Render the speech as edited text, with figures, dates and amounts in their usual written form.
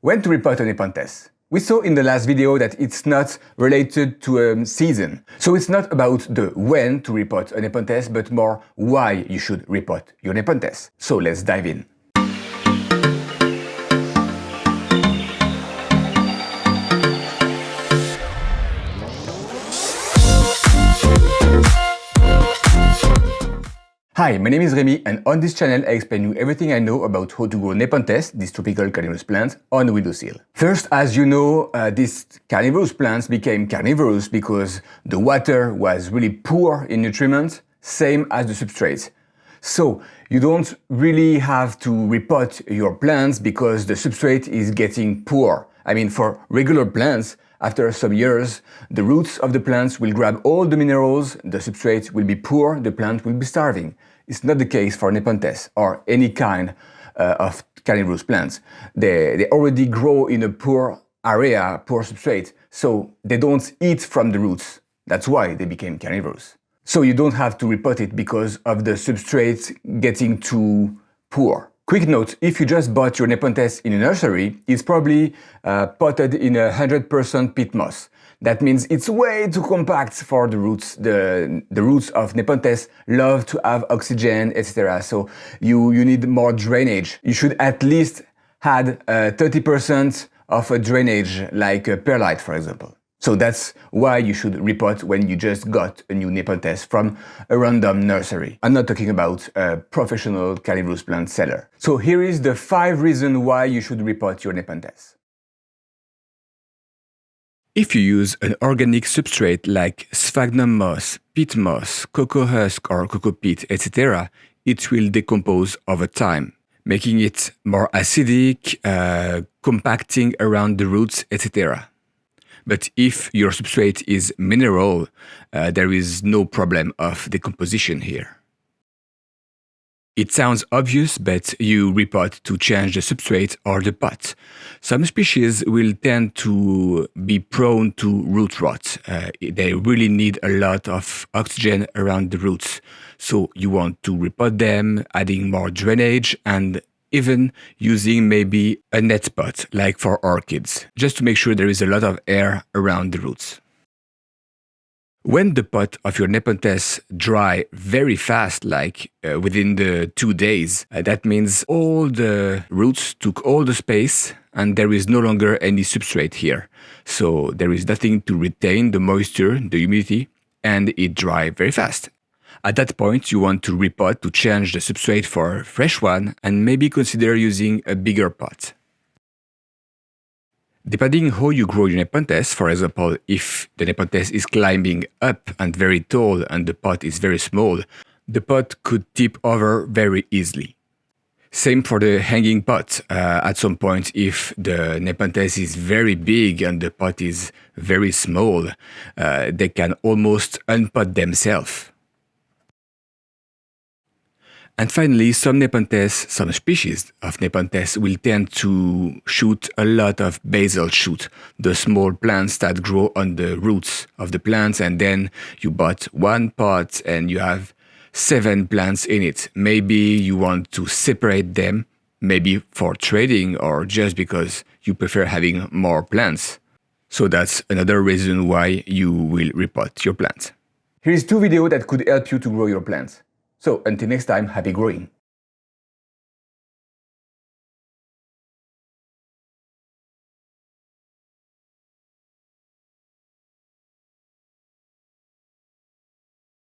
When to repot a Nepenthes? We saw in the last video that it's not related to a season. So it's not about the when to repot a Nepenthes, but more why you should repot your Nepenthes. So let's dive in. Hi, my name is Remy, and on this channel I explain you everything I know about how to grow Nepenthes, this tropical carnivorous plant, on the windowsill. First, as you know, these carnivorous plants became carnivorous because the water was really poor in nutrients, same as the substrate. So you don't really have to repot your plants because the substrate is getting poor. I mean, for regular plants, after some years, the roots of the plants will grab all the minerals, the substrate will be poor, the plant will be starving. It's not the case for Nepenthes or any kind of carnivorous plants. They already grow in a poor area, poor substrate, so they don't eat from the roots. That's why they became carnivorous. So you don't have to repot it because of the substrate getting too poor. Quick note, if you just bought your Nepenthes in a nursery, it's probably potted in 100% peat moss. That means it's way too compact for the roots. The roots of Nepenthes love to have oxygen, etc. So you need more drainage. You should at least add 30% of a drainage, like perlite, for example. So that's why you should repot when you just got a new Nepenthes from a random nursery. I'm not talking about a professional carnivorous plant seller. So here is the 5 reasons why you should repot your Nepenthes. If you use an organic substrate like sphagnum moss, peat moss, cocoa husk or cocoa peat, etc., it will decompose over time, making it more acidic, compacting around the roots, etc. But if your substrate is mineral, there is no problem of decomposition here. It sounds obvious, but you repot to change the substrate or the pot. Some species will tend to be prone to root rot. They really need a lot of oxygen around the roots. So you want to repot them, adding more drainage and even using maybe a net pot, like for orchids, just to make sure there is a lot of air around the roots. When the pot of your Nepenthes dry very fast, like within the 2 days, that means all the roots took all the space and there is no longer any substrate here. So there is nothing to retain the moisture, the humidity, and it dry very fast. At that point, you want to repot to change the substrate for a fresh one and maybe consider using a bigger pot. Depending how you grow your Nepenthes, for example, if the Nepenthes is climbing up and very tall and the pot is very small, the pot could tip over very easily. Same for the hanging pot. At some point, if the Nepenthes is very big and the pot is very small, they can almost unpot themselves. And finally, some species of Nepenthes will tend to shoot a lot of basal shoot, the small plants that grow on the roots of the plants, and then you bought one pot and you have 7 plants in it. Maybe you want to separate them, maybe for trading or just because you prefer having more plants. So that's another reason why you will repot your plants. Here is 2 videos that could help you to grow your plants. So until next time, happy growing!